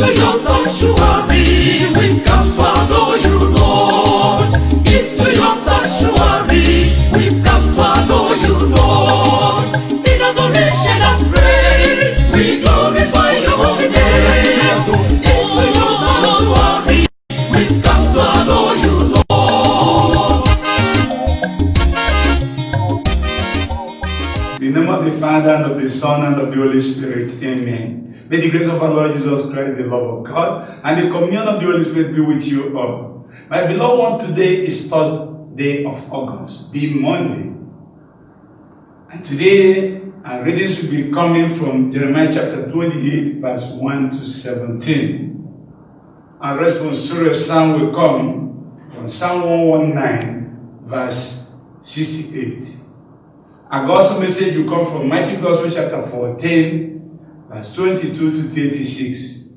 Into your sanctuary, we've come to adore you, Lord. Into your sanctuary, we've come to adore you, Lord. In adoration and praise, we glorify your holy name. Into your sanctuary, we've come to adore you, Lord. In the name of the Father, and of the Son, and of the Holy Spirit. Amen. May the grace of our Lord Jesus Christ, the love of God, and the communion of the Holy Spirit be with you all. My beloved one, today is 3rd day of August, being Monday. And today, our readings will be coming from Jeremiah chapter 28, verse 1 to 17. Our responsorial psalm will come from Psalm 119, verse 68. Our gospel message will come from Matthew Gospel chapter 14, verse 22 to 36.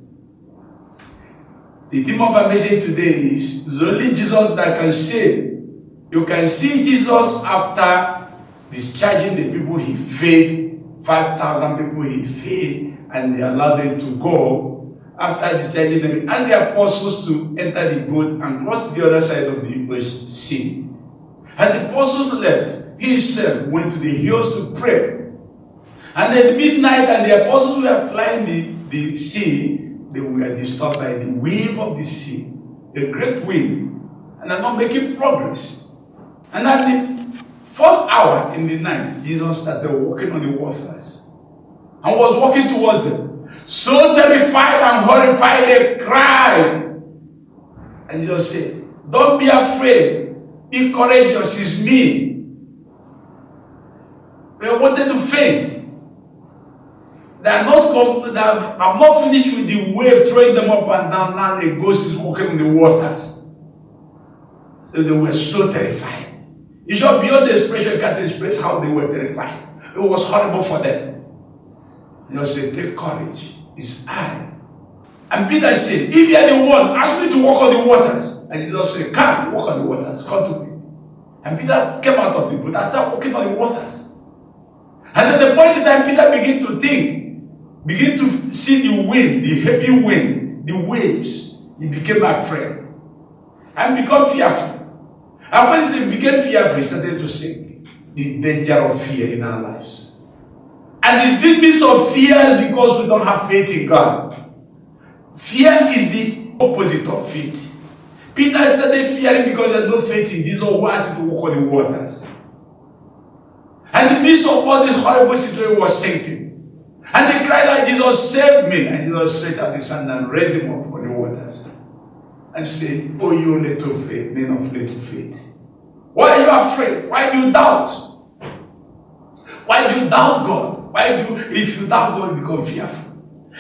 The theme of our message today is, it's only Jesus that can save. You can see Jesus after discharging the people he fed, 5,000 people he fed, and they allowed them to go. After discharging them, he asked the apostles to enter the boat and cross to the other side of the sea. And the apostles left. He himself went to the hills to pray. And at midnight, and the apostles were flying the sea, they were disturbed by the wave of the sea, a great wind, and are not making progress. And at the 4th hour in the night, Jesus started walking on the waters and was walking towards them. So terrified and horrified, they cried. And Jesus said, "Don't be afraid, be courageous, it's me." They wanted to faint. I'm not finished with the wave throwing them up and down. Now the ghost is walking in the waters. They were so terrified. It's just beyond the expression you can't express how they were terrified. It was horrible for them. You said, "Take courage, it's I." And Peter said, "If you are the one, ask me to walk on the waters." And Jesus said, "Come, walk on the waters, come to me." And Peter came out of the boat and started walking on the waters. And at the point in time, Peter began to think, begin to see the wind, the heavy wind, the waves. He became afraid and became fearful. And when he became fearful, he started to sink. The danger of fear in our lives. And the midst of fear is because we don't have faith in God. Fear is the opposite of faith. Peter started fearing because there's no faith in Jesus who asked him to walk on the waters. And in the midst of all this horrible situation, was sinking. And they cried out, "Jesus, save me." And Jesus stretched out his hand and raised him up from the waters. And said, "Oh, you little faith, men of little faith. Why are you afraid? Why do you doubt? Why do you doubt God? If you doubt God, you become fearful.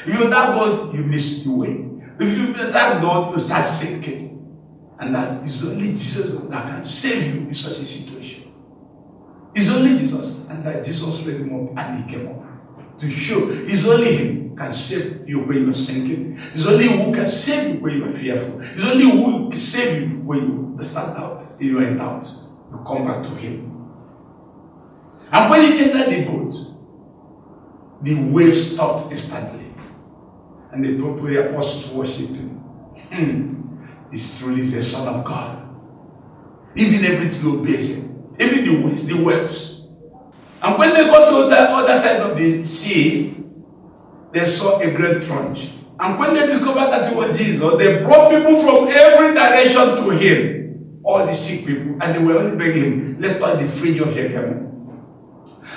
If you doubt God, you miss the way. If you doubt God, you start sinking. And that is only Jesus that can save you in such a situation. It's only Jesus, and that Jesus raised him up and he came up. To show it's only him can save you when you are sinking. It's only who can save you when you are fearful. It's only who can save you when you start out. If you are in doubt, you come back to him. And when you enter the boat, the waves stopped instantly. And the apostles worshipped him. This truly is the Son of God. Even everything obeys him. Even the winds, the waves. And when they got to the other side of the sea, they saw a great throng. And when they discovered that it was Jesus, they brought people from every direction to him. All the sick people. And they were only begging him, "Let's touch the fringe of your garment."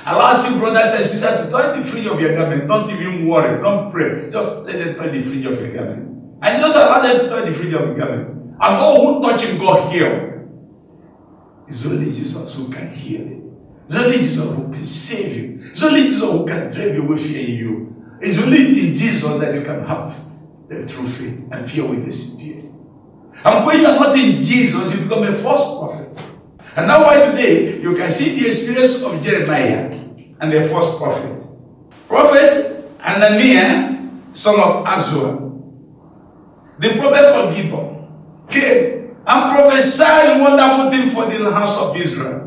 Allow sick brothers and sisters to touch the fringe of your garment. Don't even worry. Don't pray. Just let them touch the fringe of your garment. And just allow them to touch the fringe of your garment. And all who touch him got healed. It's only Jesus who can heal it. It's only Jesus who can save you. It's only Jesus who can drive away fear in you. It's only in Jesus that you can have the true faith and fear will disappear. And when you are not in Jesus, you become a false prophet. And that's why today you can see the experience of Jeremiah and the false prophet. Prophet Hananiah, son of Azur, the prophet from Gibeon, came and prophesied wonderful things for the house of Israel.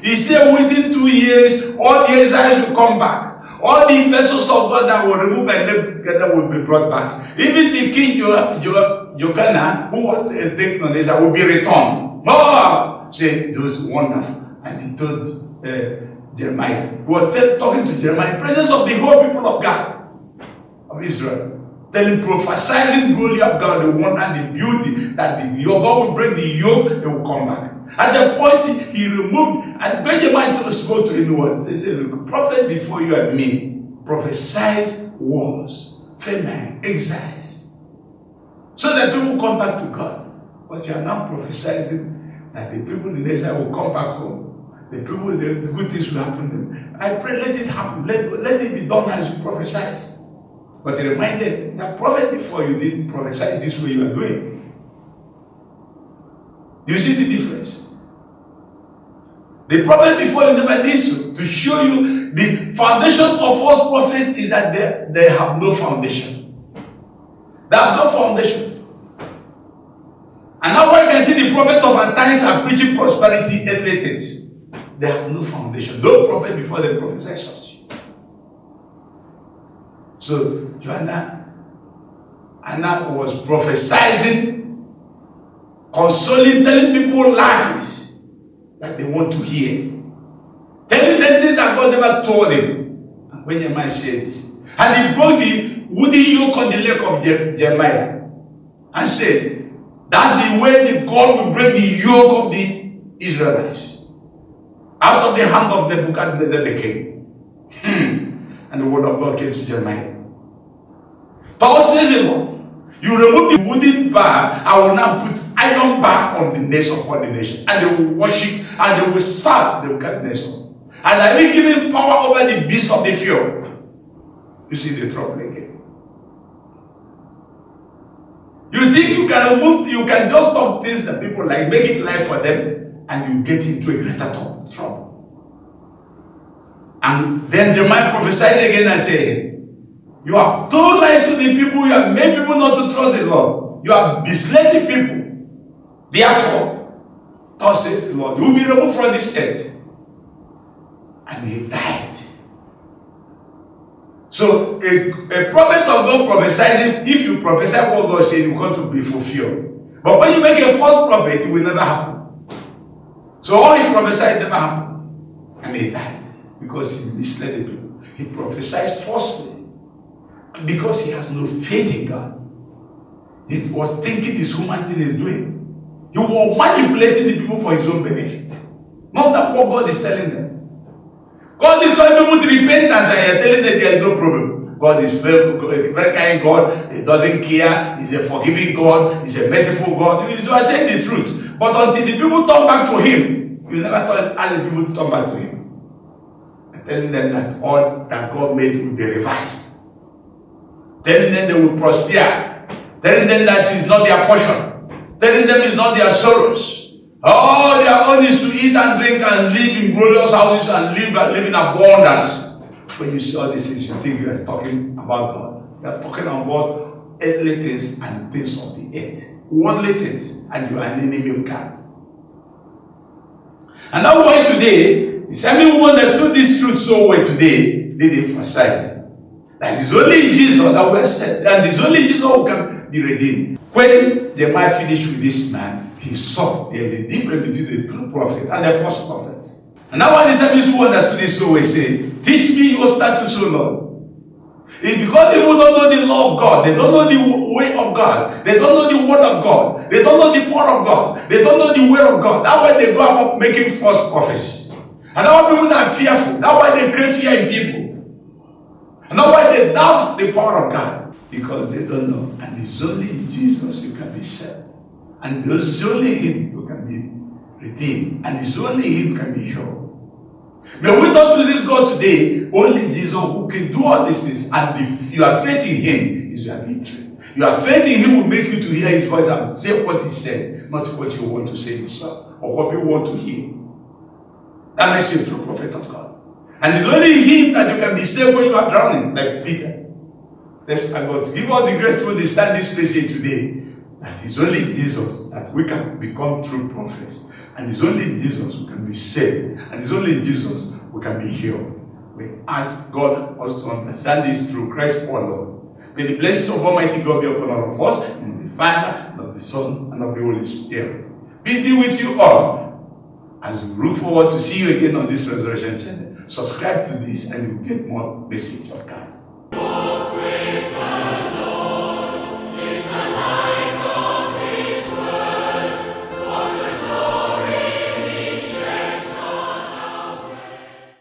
He said within 2 years, all the exiles will come back. All the vessels of God that were removed and left together will be brought back. Even the king Jokana, who was taken on this, will be returned. Oh, say those wonderful. And he told Jeremiah, who was talking to Jeremiah in presence of the whole people of God, of Israel, telling, prophesizing glory of God, the wonder and the beauty, that your God will break the yoke, they will come back. At the point he removed, and when Jeremiah spoke to him, he said, look, prophet before you and me, prophesize wars, famine, exiles, so that people come back to God. But you are now prophesying that the people in Israel will come back home. The people, the good things will happen to them. I pray, let it happen. Let it be done as you prophesied. But he reminded that prophet before you didn't prophesy this way you are doing. Do you see the difference? The prophet before you never did so. To show you the foundation of false prophets is that they have no foundation. They have no foundation. And now you can see the prophet of our times are preaching prosperity and things. They have no foundation. No prophet before them prophesy such. So Anna was prophesying, consoling, telling people lies that they want to hear. Telling them things that God never told them. And when Jeremiah said this, and he broke the wooden yoke on the leg of Jeremiah and said, that's the way the God will break the yoke of the Israelites out of the hand of Nebuchadnezzar the king. And the word of God came to Jeremiah. Thus says the Lord, you remove the wooden bar, I will now put iron bar on the necks of all the nations, and they will worship and they will serve Nebuchadnezzar. And I will give him power over the beasts of the field. You see the trouble again. You think you can remove, you can just talk things that people like, make it life for them, and you get into a greater trouble. And then Jeremiah prophesied again and said, you have told lies to the people, you have made people not to trust the Lord. You have misled the people. Therefore, thus says the Lord, you will be removed from this earth. And he died. So a prophet of God prophesies, if you prophesy what God said, you got to be fulfilled. But when you make a false prophet, it will never happen. So all he prophesied never happened. And he died because he misled the people. He prophesied falsely because he has no faith in God. He was thinking this human thing is doing. He was manipulating the people for his own benefit. Not that what God is telling them. God is calling people to repentance and you're telling them there is no problem. God is very kind God. He doesn't care. He's a forgiving God. He's a merciful God. You are saying the truth. But until the people turn back to him, you never ask the people to turn back to him. And telling them that all that God made will be revised. Telling them they will prosper. Telling them that is not their portion. Telling them it's not their sorrows. All their own is to eat and drink and live in glorious houses and live in abundance. When you see all these things, you think you are talking about God. You are talking about earthly things and things of the earth. Worldly things, and you are an enemy of God. And now why today, the same people who understood this truth so well today, they emphasize that it's only Jesus that we are saved, and it's only Jesus who can be redeemed. When Jeremiah finished with this man, he saw there is a difference between the true prophet and the false prophet. And now when the same people who understood this so well say, teach me your statutes, O Lord. It's because people don't know the law of God. They don't know the way of God. They don't know the word of God. They don't know the power of God. They don't know the way of God. That's why they go about making false prophecies. And that's why people are fearful. That's why they create fear in people. And that's why they doubt the power of God. Because they don't know. And it's only in Jesus you can be saved. And it's only him who can be redeemed. And it's only him can be healed. May we talk to this God today, only Jesus who can do all these things. And if you have faith in him, is your victory. Your faith in him will make you to hear his voice and say what he said, not what you want to say yourself, or what people want to hear. That makes you a true prophet of God. And it's only him that you can be saved when you are drowning, like Peter. Let's ask God to give us the grace to understand this place here today. That it's only Jesus that we can become true prophets. And it's only in Jesus we can be saved. And it's only in Jesus we can be healed. We ask God us to understand this through Christ our Lord. May the blessings of Almighty God be upon all of us, in the name of the Father, and of the Son, and of the Holy Spirit. Peace be with you all. As we look forward to see you again on this Resurrection channel, subscribe to this and you'll get more message of God.